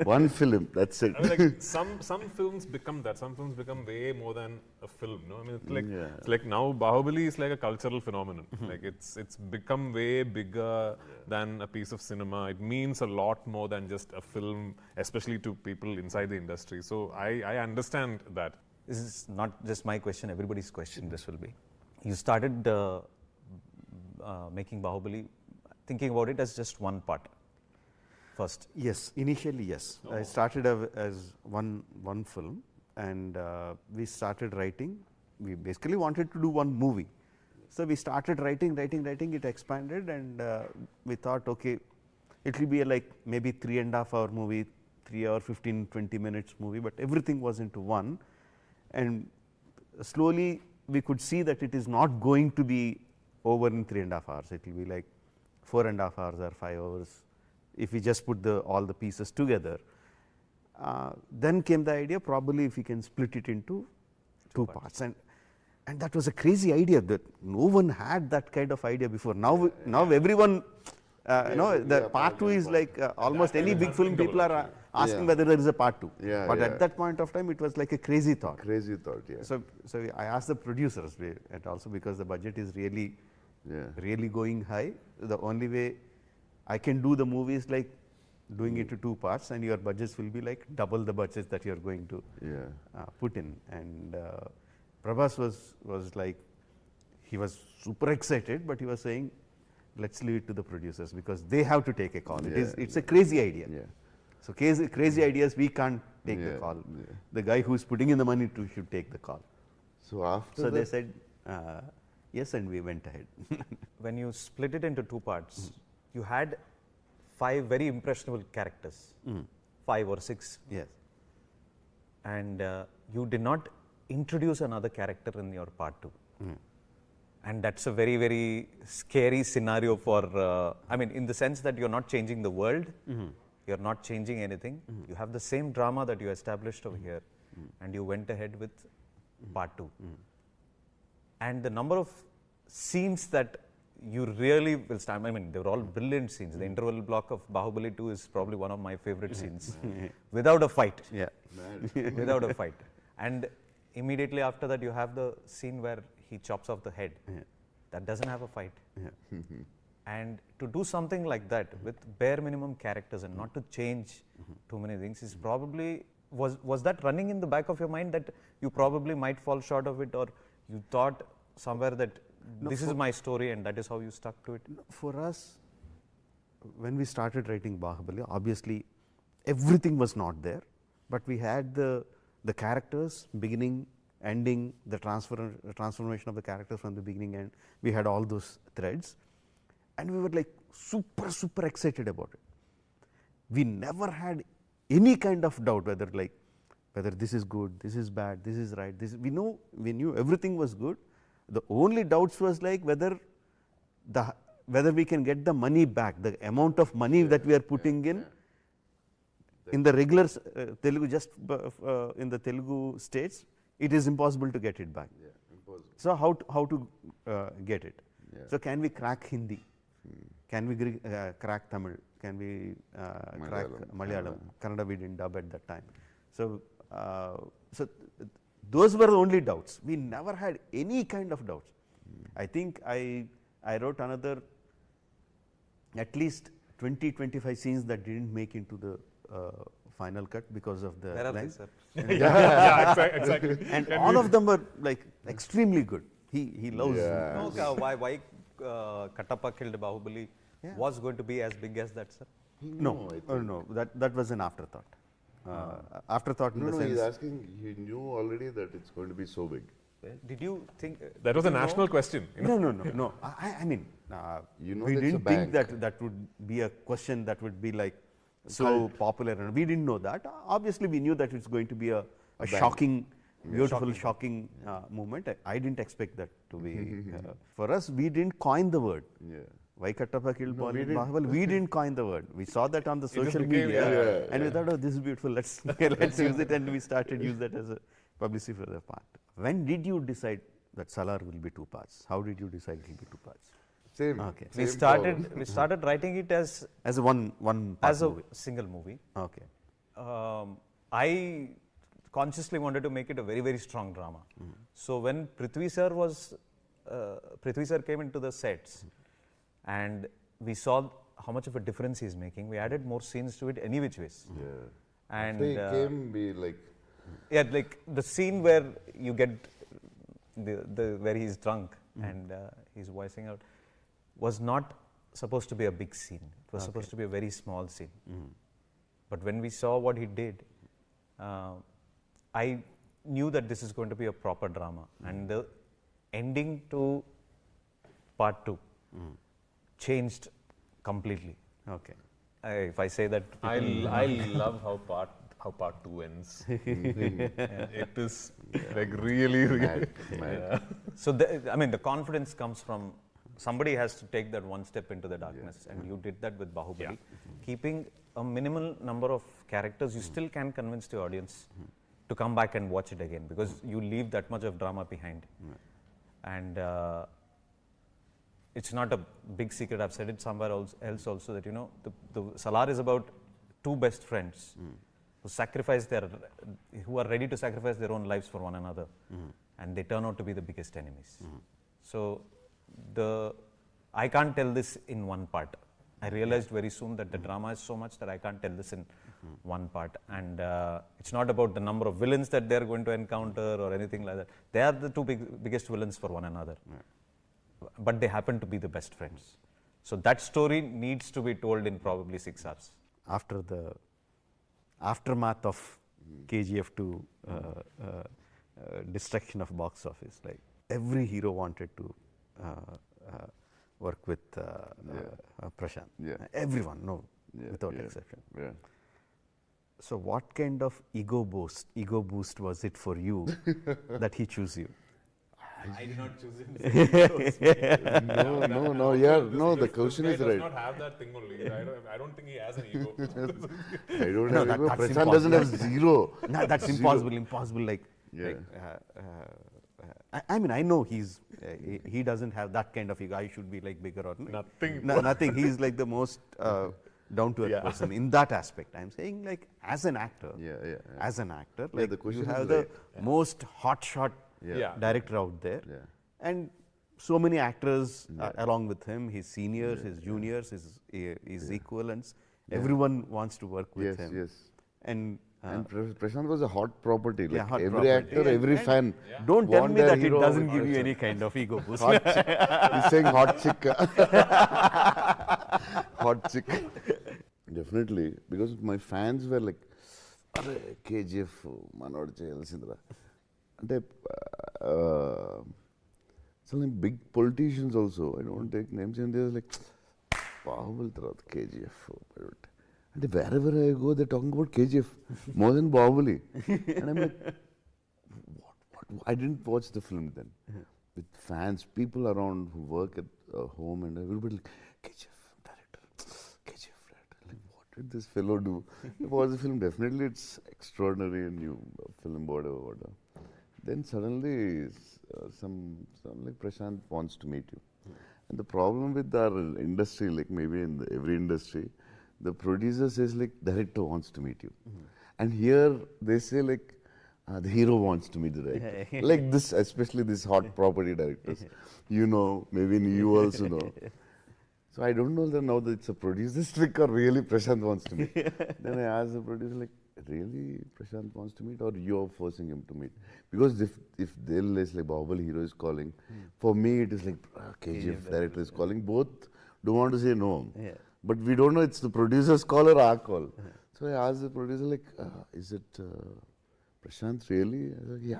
One film, that's it. I mean, like some films become that. Some films become way more than a film. No, I mean it's like Yeah. it's like now Bahubali is like a cultural phenomenon. Like it's become way bigger than a piece of cinema. It means a lot more than just a film, especially to people inside the industry. So I understand that. This is not just my question, everybody's question this will be. You started making Bahubali, thinking about it as just one part first. Yes, initially yes. I started as one film, and we started writing. We basically wanted to do one movie. So we started writing, it expanded, and we thought, okay, it will be like maybe 3.5 hour movie, 3 hour 15-20 minutes movie, but everything was into one. And slowly we could see that it is not going to be over in 3.5 hours. It will be like 4.5 hours or 5 hours if we just put all the pieces together. Then came the idea, probably if we can split it into two parts. And that was a crazy idea that no one had that kind of idea before. Now everyone, the part 2 is like almost any big film people are asking whether there is a part 2. Yeah, but yeah. at that point of time, it was like a crazy thought. Crazy thought, yeah. So I asked the producers, and also because the budget is really going high, the only way I can do the movie is like doing it to 2 parts, and your budgets will be like double the budgets that you are going to put in. And Prabhas was like, he was super excited, but he was saying, let's leave it to the producers because they have to take a call. It's a crazy idea. Yeah. So crazy ideas, we can't take the call. Yeah. The guy who's putting in the money should take the call. So after So that, they said yes, and we went ahead. When you split it into 2 parts, you had 5 very impressionable characters, 5 or 6. Yes. And you did not introduce another character in your part 2. And that's a very, very scary scenario for, I mean, in the sense that you're not changing the world, you're not changing anything. You have the same drama that you established over here, and you went ahead with part 2. And the number of scenes that you really will stand, I mean, they were all brilliant scenes. The interval block of Bahubali 2 is probably one of my favorite scenes, without a fight. Yeah. Without a fight. And immediately after that, you have the scene where he chops off the head. That doesn't have a fight. And to do something like that with bare minimum characters and not to change too many things is probably, was that running in the back of your mind that you probably might fall short of it, or you thought somewhere that this is my story and that is how you stuck to it? For us, when we started writing Bahubali, obviously everything was not there, but we had the characters, beginning, ending, the transformation of the characters from the beginning, and we had all those threads, and we were like super excited about it. We never had any kind of doubt whether like whether this is good, this is bad, this is right. We knew everything was good. The only doubts was like whether we can get the money back, the amount of money that we are putting in the regular Telugu, just in the Telugu states, it is impossible to get it back. Yeah, impossible. So how to get it? Yeah. So can we crack Hindi? Can we crack Tamil? Can we crack Malayalam? Kannada we didn't dub at that time. So those were the only doubts. We never had any kind of doubts. I think I wrote another at least 20-25 scenes that didn't make into the final cut because of the Where are they, lines. sir? Exactly. And all of them were like extremely good. He loves. Yeah. No, why Kattappa killed Bahubali was going to be as big as that, sir? No, that was an afterthought. Afterthought in No, the no, he's sense. asking, he knew already that it's going to be so big. Did you think That was a did you know- national question. You know? No. I mean, You know we that's a didn't think bank. that would be a question that would be like so popular. And we didn't know that. Obviously, we knew that it's going to be a shocking, beautiful, shocking movement. I didn't expect that to be. For us, we didn't coin the word. Yeah. Why Kattappa killed Bahubali? We didn't coin the word. We saw that on the just social became- media, and we thought, oh, this is beautiful. Let's use it, and we started use that as a publicity for the part. When did you decide that Salaar will be 2 parts? How did you decide it will be 2 parts? Same. Okay. we same started writing it as As a one part as a movie. single movie. Okay. I consciously wanted to make it a very, very strong drama. So when Prithvi sir came into the sets and we saw how much of a difference he's making, we added more scenes to it any which ways. Yeah. And After he came, we like, like the scene where you get where he's drunk and he's voicing out was not supposed to be a big scene. It was supposed to be a very small scene. But when we saw what he did, I knew that this is going to be a proper drama. And the ending to part 2 changed completely. Okay. If I say that, I love how part 2 ends. It is like really. mad. so the confidence comes from somebody has to take that one step into the darkness, and you did that with Bahubali. Keeping a minimal number of characters, you still can convince the audience to come back and watch it again, because you leave that much of drama behind. And it's not a big secret, I've said it somewhere else also, that the Salaar is about 2 best friends who are ready to sacrifice their own lives for one another, and they turn out to be the biggest enemies. So I can't tell this in one part. I realized very soon that the drama is so much that I can't tell this in one part. And it's not about the number of villains that they're going to encounter or anything like that. They are the 2 biggest villains for one another. But they happen to be the best friends. So that story needs to be told in probably 6 hours. After the aftermath of KGF 2 destruction of box office, like every hero wanted to work with Prashanth. Yeah. Everyone, without exception. Yeah. So what kind of ego boost was it for you that he chose you? I did not choose him. No, the question is He does right. not have that thing only. I don't think he has an ego. I don't No, have ego. that's Prashant doesn't have zero. No, that's impossible. Like, Yeah. I mean, I know he doesn't have that kind of ego. I should be like bigger or Nothing. nothing. He's like the most down to earth person in that aspect. I'm saying, like, as an actor, as an actor, like the question you is have the right. most hotshot Yeah. director out there, Yeah. and so many actors along with him, his seniors, his juniors, his equivalents. Everyone wants to work with him. Yes. And And Prashant was a hot property. Like hot every property. actor, every fan. don't tell want me their that it hero doesn't with give you Prashant. any kind of ego boost. Hot chick. He's saying hot chick. Hot chick. Definitely, because my fans were like, "Arre, KGF, Manod Cheyalsindra." Ante some big politicians also. I don't take names, and they were like, "Bahubali tarvata KGF." And wherever I go, they're talking about KGF more than Bahubali. And I'm like, what? I didn't watch the film then. With fans, people around who work at home, and everybody like, KGF director, KGF director. Like, what did this fellow do? I watched the film, definitely it's extraordinary and new film, whatever. Then suddenly, some like Prashanth wants to meet you. And the problem with our industry, like maybe in every industry, the producer says like, director wants to meet you. And here they say like, the hero wants to meet the director. Like this, especially this hot property directors. You know, maybe you also know. So I don't know now that it's a producer's trick or really Prashanth wants to meet. Then I asked the producer like, really Prashanth wants to meet or you're forcing him to meet? Because if they'll say like Bahubali hero is calling, for me it is like KGF director is calling. Both don't want to say no. But we don't know it's the producer's call or our call. So I asked the producer like, is it Prashanth really? I was like, yeah.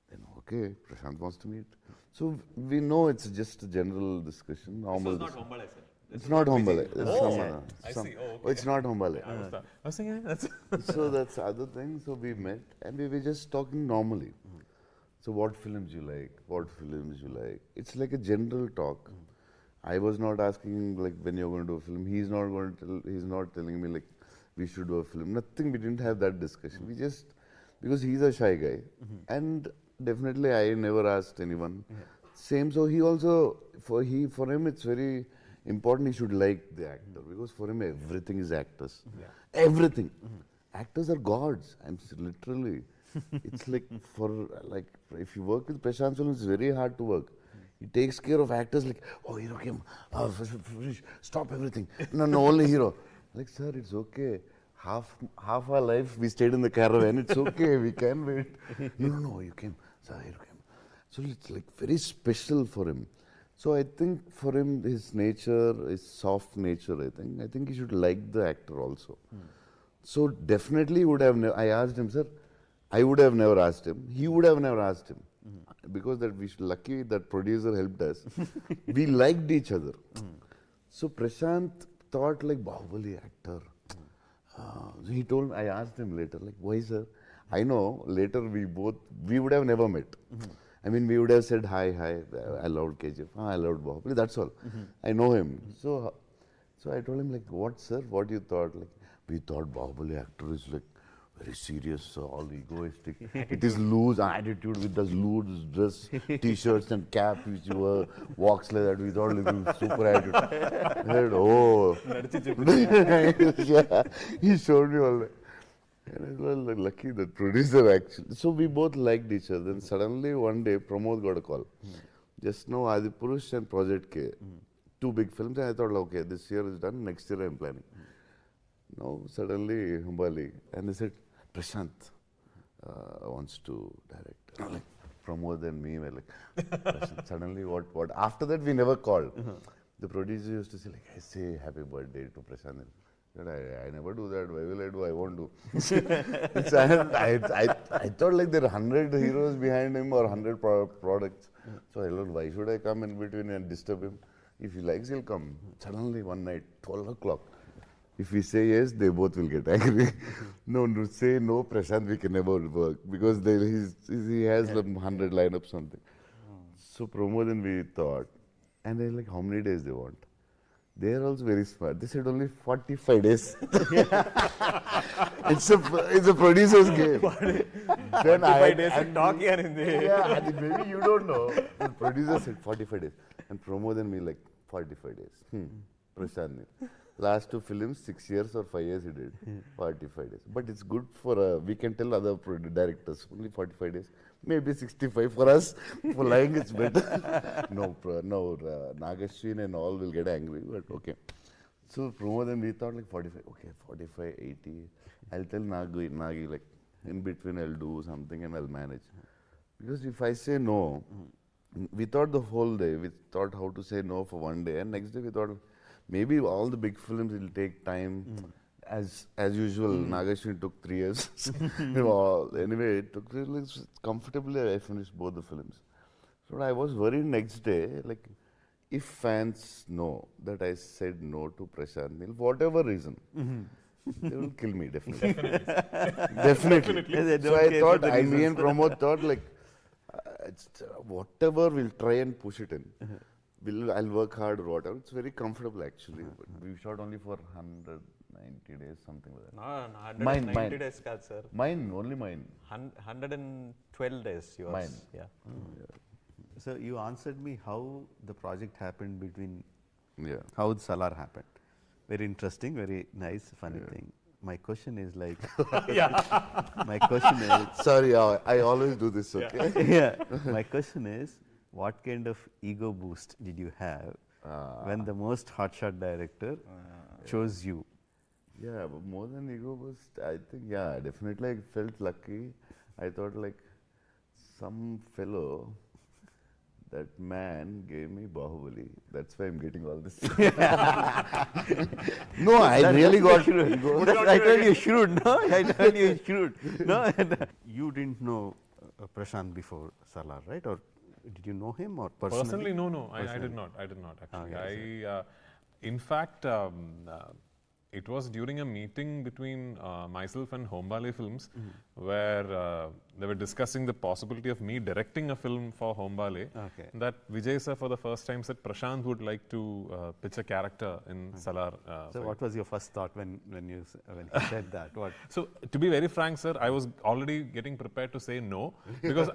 Then okay, Prashanth wants to meet. So we know it's just a general discussion. Normal This was not Hombale, sir. It's not Hombale. I see. Oh, okay. It's not Hombale. I was thinking, that's So that's the other thing. So we met and we were just talking normally. So what films you like? What films you like? It's like a general talk. I was not asking him like when you're going to do a film. He's not telling me like we should do a film. Nothing. We didn't have that discussion. We just, because he's a shy guy, and definitely I never asked anyone. Same. So he also for him it's very important he should like the actor, because for him everything is actors. Everything. Actors are gods. Literally. It's like if you work with Prashanth films, it's very hard to work. He takes care of actors like, oh, hero came, stop everything. No, only hero. Like, sir, it's okay. Half our life we stayed in the caravan. It's okay. We can wait. No, you came. Sir, hero came. So it's like very special for him. So I think for him, his nature, his soft nature, I think he should like the actor also. So definitely would have, I asked him, sir, I would have never asked him. He would have never asked him. Because that lucky that producer helped us. We liked each other. So Prashanth thought like Bahubali actor. So he told, I asked him later, like, why sir? I know later we would have never met. I mean, we would have said, hi, I loved KGF, I loved Bahubali, that's all. I know him. So I told him, like, what, sir, what you thought? Like, we thought Bahubali actor is like very serious, all egoistic. It is loose attitude with this loose dress, t-shirts and cap which you wear, walks like that. We thought like super attitude. I said, oh. Yeah, he showed me all that. And I was like, lucky that producer actually. So we both liked each other. Then suddenly one day Pramod got a call. Just now Adipurush and Project K. Two big films. And I thought, okay, this year is done, next year I am planning. Now suddenly Humbali. And they said, Prashanth wants to direct. Like, Pramod and me were like, suddenly what? After that we never called. The producer used to say like, I say happy birthday to Prashanth. I never do that. Why will I do? I won't do. I thought like there are 100 heroes behind him or 100 products. So I thought, why should I come in between and disturb him? If he likes, he'll come. Suddenly one night, 12 o'clock. If we say yes, they both will get angry. No, say no, Prashanth, we can never work. Because he has 100 lineups something. So Pramod and we thought. And they're like, how many days they want? They are also very smart. They said only 45 days. It's a producer's game. 45 days to talk here in the... Yeah, maybe you don't know. The producer said 45 days. And Pramod and me like, 45 days. Prashanth Neel. Last two films, 6 years or 5 years he did. 45 days. But it's good for, we can tell other directors, only 45 days. Maybe 65 for us. For lying, it's better. No, Nagashwin and all will get angry, but okay. So Pramod and we thought like 45, okay, 45, 80. I'll tell Nagi like, in between I'll do something and I'll manage. Because if I say no, we thought the whole day, we thought how to say no for one day, and next day we thought maybe all the big films will take time. As usual, Nagashwin took 3 years. Anyway, it took comfortably. I finished both the films. So I was worried next day, like, if fans know that I said no to Prashanth Neel, whatever reason, they will kill me, definitely. Definitely. They So don't I care thought, for the me and reasons. Pramod thought like, whatever, we'll try and push it in. I'll work hard or whatever. It's very comfortable actually. But we shot only for 190 days, something like that. No, 190 Mine. days, sir. Mine, only mine. 112 days yours. Mine. Yeah. So you answered me how the project happened between, Yeah. how the Salaar happened. Very interesting, very nice, funny thing. My question is like, my question is, Sorry, I always do this, okay? yeah, my question is, what kind of ego boost did you have when the most hotshot director chose you? Yeah, but more than ego boost, I think, yeah, definitely I felt lucky. I thought like some fellow, that man gave me Bahubali. That's why I'm getting all this. No, I really got ego. I told you shrewd, no? I told you shrewd. No, you didn't know Prashanth before Salaar, right? Or did you know him or personally? Personally, no. I did not actually. Okay, In fact, it was during a meeting between myself and Hombale Films, where they were discussing the possibility of me directing a film for Hombale. Okay. That Vijay sir for the first time said Prashanth would like to pitch a character in Salaar. So what was your first thought when he said that? What? So to be very frank, sir, I was already getting prepared to say no because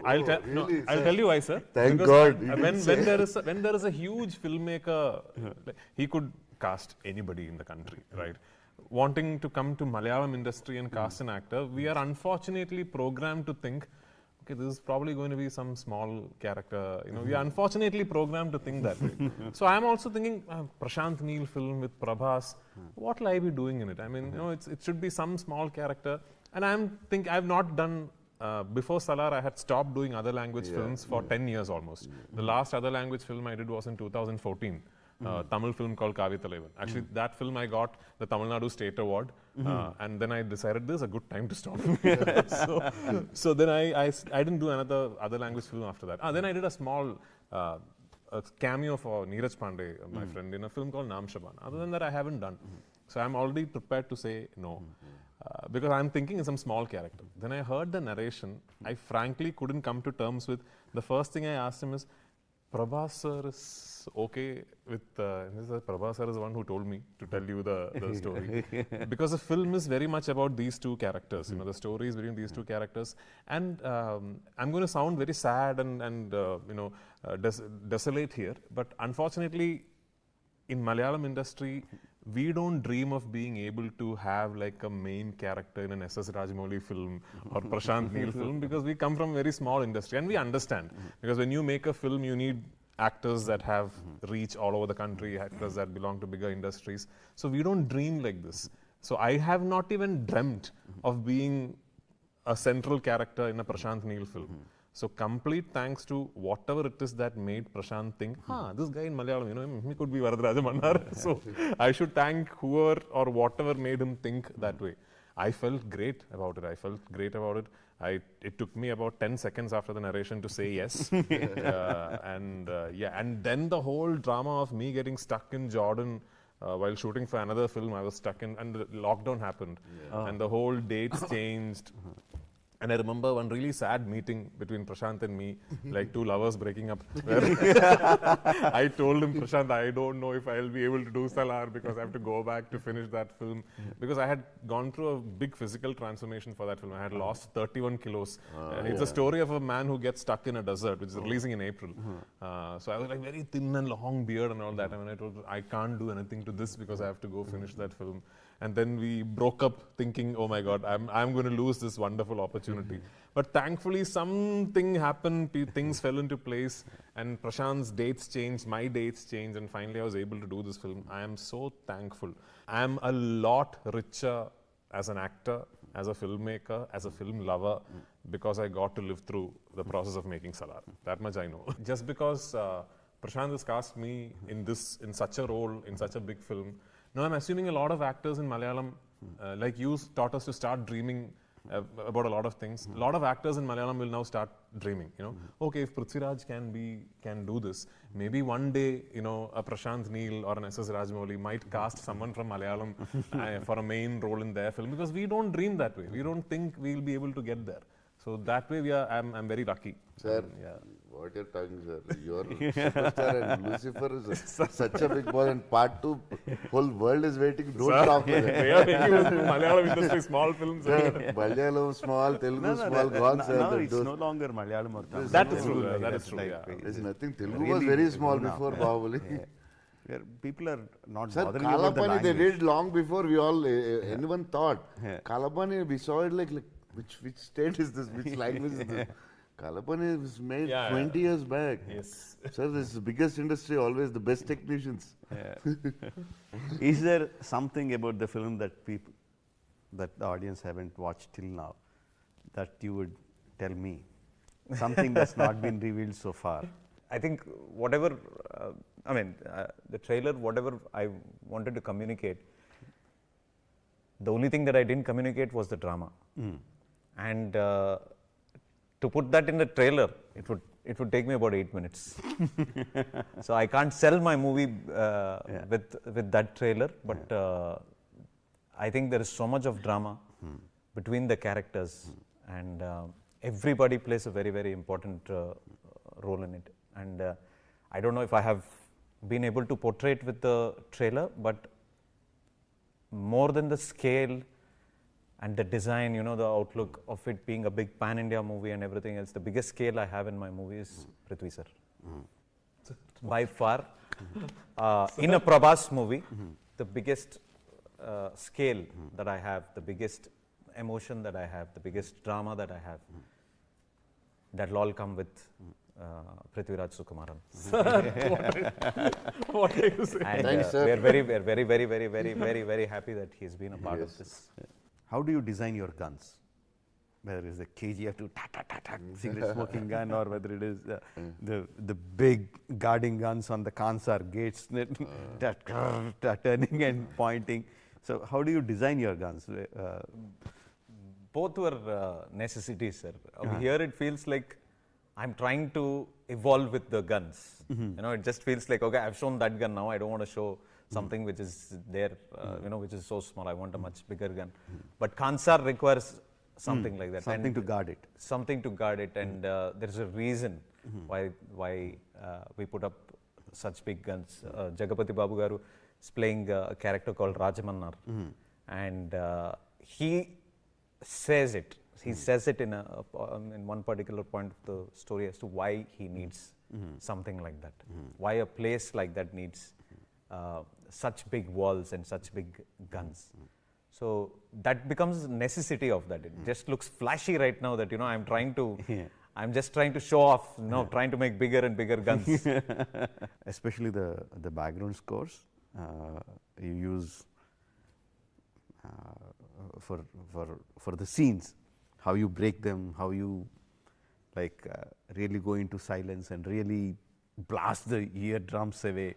I'll tell you why, sir. Thank Because God. when there is a huge filmmaker, like, he could cast anybody in the country, right? Wanting to come to Malayalam industry and cast an actor, we are unfortunately programmed to think, okay, this is probably going to be some small character. You know, we are unfortunately programmed to think that way. So I am also thinking, Prashanth Neel film with Prabhas, what will I be doing in it? I mean, you know, it should be some small character. And I've not done. Before Salaar, I had stopped doing other language films for 10 years almost. The last other language film I did was in 2014. Tamil film called Kavithalaivan. Actually, that film I got the Tamil Nadu State Award, and then I decided this is a good time to stop. so then I didn't do another other language film after that. Then I did a small a cameo for Neeraj Pandey, my friend, in a film called Naam Shaban. Other than that, I haven't done. So I'm already prepared to say no. Because I'm thinking in some small character. Then I heard the narration. I frankly couldn't come to terms with. The first thing I asked him is, Prabhas sir is okay with. Prabhas sir is the one who told me to tell you the story. Because the film is very much about these two characters. You know, the story is between these two characters. And I'm going to sound very sad and desolate here. But unfortunately, in Malayalam industry, we don't dream of being able to have like a main character in an S.S. Rajamouli film or Prashanth Neel film because we come from a very small industry and we understand. Because when you make a film, you need actors that have reach all over the country, actors that belong to bigger industries. So we don't dream like this. So I have not even dreamt of being a central character in a Prashanth Neel film. So complete thanks to whatever it is that made Prashanth think, this guy in Malayalam, you know, he could be Varadaraja Mannar. So I should thank whoever or whatever made him think that way. I felt great about it. It took me about 10 seconds after the narration to say yes. And then the whole drama of me getting stuck in Jordan while shooting for another film, I was stuck in, and the lockdown happened. And the whole dates changed. And I remember one really sad meeting between Prashanth and me, like two lovers breaking up. Where I told him, Prashanth, I don't know if I'll be able to do Salaar because I have to go back to finish that film. Because I had gone through a big physical transformation for that film. I had lost 31 kilos. It's a story of a man who gets stuck in a desert, which is releasing in April. So I was like very thin and long beard and all that. And I told him, I can't do anything to this because I have to go finish that film. And then we broke up thinking, oh my God, I'm going to lose this wonderful opportunity. But thankfully something happened, things fell into place, and Prashanth's dates changed, my dates changed, and finally I was able to do this film. I am so thankful. I am a lot richer as an actor, as a filmmaker, as a film lover, because I got to live through the process of making Salaar. That much I know. Just because Prashanth has cast me in such a role, in such a big film. Now I'm assuming a lot of actors in Malayalam, like you, taught us to start dreaming about a lot of things. A lot of actors in Malayalam will now start dreaming. Okay, if Prithviraj can do this, maybe one day, a Prashanth Neel or an S.S. Rajamouli might cast someone from Malayalam for a main role in their film, because we don't dream that way. We don't think we'll be able to get there. So that way, I'm very lucky. Sir, what you're talking, sir? You're superstar and Lucifer is such a big boss, and part 2, whole world is waiting. Don't talk with it. They are making Malayalam industry small films. Malayalam small, Telugu small, gone, sir. No, it's no longer Malayalam or Tamil. That is true. That is true. There's nothing. Telugu was very small before Bahubali. Where people are not Sir, bothering about the Kalapani language. they did long before we all anyone thought. Kalapani, we saw it like which state is this? Which language is this? Kalapani was made 20 years back. Yes. Sir, this is the biggest industry, always the best technicians. Is there something about the film that the audience haven't watched till now that you would tell me? Something that's not been revealed so far. I think whatever, the trailer, whatever I wanted to communicate, the only thing that I didn't communicate was the drama. And to put that in the trailer, it would take me about 8 minutes. So I can't sell my movie with that trailer, but I think there is so much of drama between the characters, and everybody plays a very, very important role in it. And I don't know if I have been able to portray it with the trailer, but more than the scale and the design, the outlook of it being a big pan-India movie and everything else, the biggest scale I have in my movie is Prithvi sir. By far, in a Prabhas movie, the biggest scale that I have, the biggest emotion that I have, the biggest drama that I have, that'll all come with Prithviraj Sukumaran. What are you saying? And Thanks, sir. we are very, very happy that he's been a part of this. How do you design your guns? Whether it's a KGF to cigarette smoking gun, or whether it is the big guarding guns on the Kansar gates that turning and pointing. So how do you design your guns? Both were necessities, sir. Here it feels like I'm trying to evolve with the guns. It just feels like, okay, I've shown that gun now. I don't want to show something which is there, which is so small. I want a much bigger gun. But Kansar requires something like that. Something to guard it. Something to guard it, and there's a reason why we put up such big guns. Jagapati Babu Garu is playing a character called Rajamannar, and he says it. He says it in one particular point of the story as to why he needs something like that. Why a place like that needs such big walls and such big guns. So that becomes necessity of that. It just looks flashy right now that, I'm just trying to show off, trying to make bigger and bigger guns. Especially the background scores you use for the scenes, how you break them, how you really go into silence and really blast the eardrums away.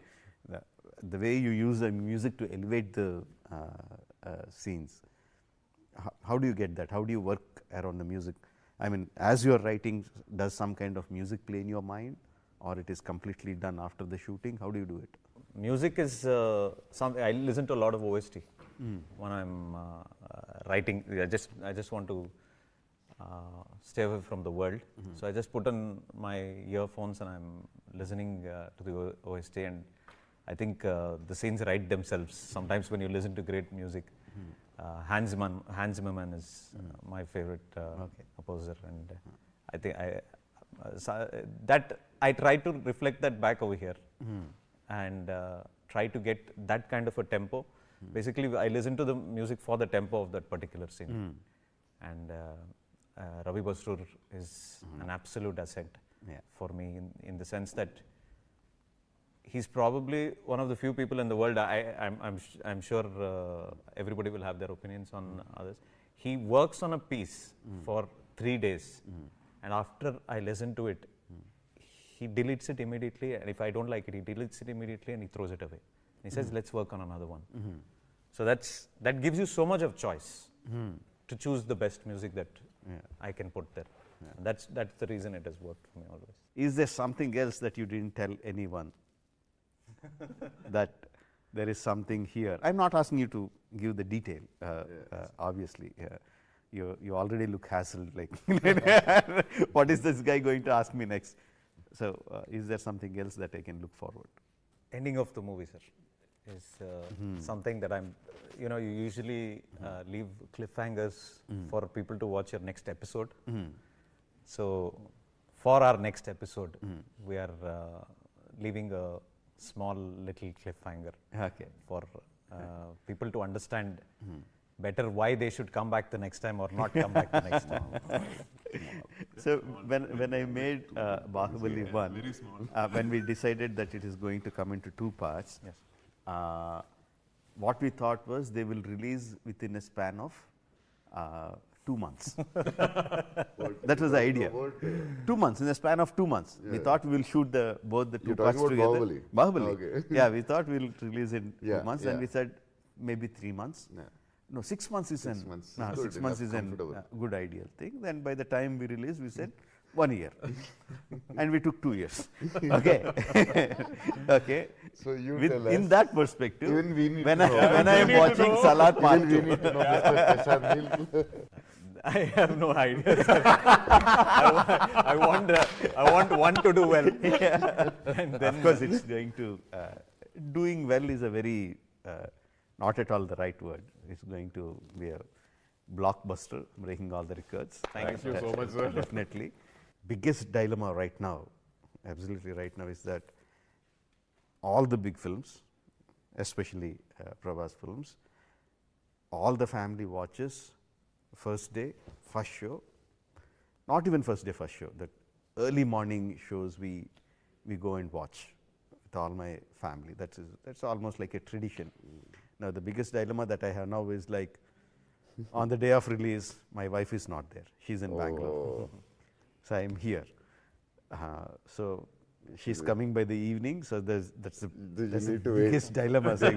The way you use the music to elevate the scenes. How do you get that? How do you work around the music? I mean, as you are writing, does some kind of music play in your mind, or it is completely done after the shooting? How do you do it? Music is something I listen to a lot of OST when I'm writing. I just want to stay away from the world. So I just put on my earphones and I'm listening to the OST, and I think the scenes write themselves. Sometimes when you listen to great music, Hans Zimmerman is my favorite composer, and I think that I try to reflect that back over here, and try to get that kind of a tempo. Basically, I listen to the music for the tempo of that particular scene, and Ravi Basrur is an absolute asset for me in the sense that he's probably one of the few people in the world. I'm sure everybody will have their opinions on others. He works on a piece for 3 days, and after I listen to it, he deletes it immediately. And if I don't like it, he deletes it immediately and he throws it away. He says, "Let's work on another one." So that gives you so much of choice. to choose the best music that Yeah. I can put there. And that's the reason it has worked for me always. Is there something else that you didn't tell anyone? That there is something here. I'm not asking you to give the detail, obviously. You already look hassled, like, what is this guy going to ask me next? So, is there something else that I can look forward? Ending of the movie, sir, is something that I'm, you usually leave cliffhangers for people to watch your next episode. So, for our next episode, we are leaving a small little cliffhanger for people to understand better why they should come back the next time or not come back the next time. So, when I made Bahubali 1, when we decided that it is going to come into 2 parts, Yes. What we thought was they will release within a span of 2 months. That was the idea. 2 months, in a span of 2 months. We thought we will shoot both the 2 You're parts talking together. about Bahubali. Okay. Yeah, we thought we will release in 2 months, and yeah. we said maybe 3 months. Yeah. No, 6 months is 6 an months. no, Good 6 months enough, is an comfortable. good ideal thing. Then by the time we released, we said 1 year, and we took 2 years. Okay, okay. So you With, tell in us. that perspective, Even we need when to I know. when I am watching Salaar Part Even we 2, need to know Mr. Prashanth Neel. I have no idea, sir. I want one to do well. And then of course, it's going to doing well is a very not at all the right word. It's going to be a blockbuster, breaking all the records. Thank you so much, sir. Definitely. Biggest dilemma right now, absolutely right now, is that all the big films, especially Prabhas films, all the family watches first day, first show, not even first day, first show, the early morning shows we go and watch with all my family. That's almost like a tradition. Now, the biggest dilemma that I have now is like, on the day of release, my wife is not there. She's in Bangalore. So, I am here. So, she's coming by the evening. So, that's the need to wait. biggest dilemma. So, They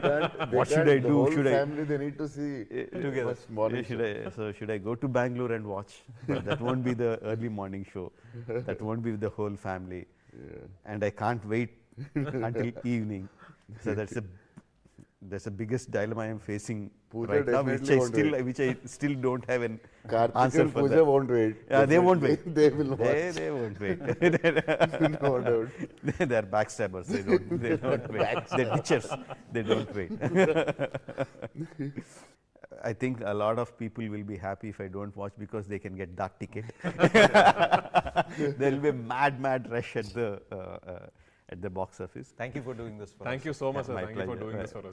what should can't- I the do? whole Should I family, they need to see together? first morning show. Should I go to Bangalore and watch? But that won't be the early morning show. That won't be the whole family. And I can't wait until evening. So that's the biggest dilemma I am facing Pooja right now, definitely which I still don't have an Karthik answer and for Pooja that. won't wait. Yeah, they won't wait. They will watch. They won't wait. No doubt. They are backstabbers. They don't wait. They're ditchers. They don't wait. I think a lot of people will be happy if I don't watch, because they can get that ticket. There will be a mad rush at the box office. thank you for doing this for us. Thank you so much, sir. My Thank you for pleasure. doing this for us.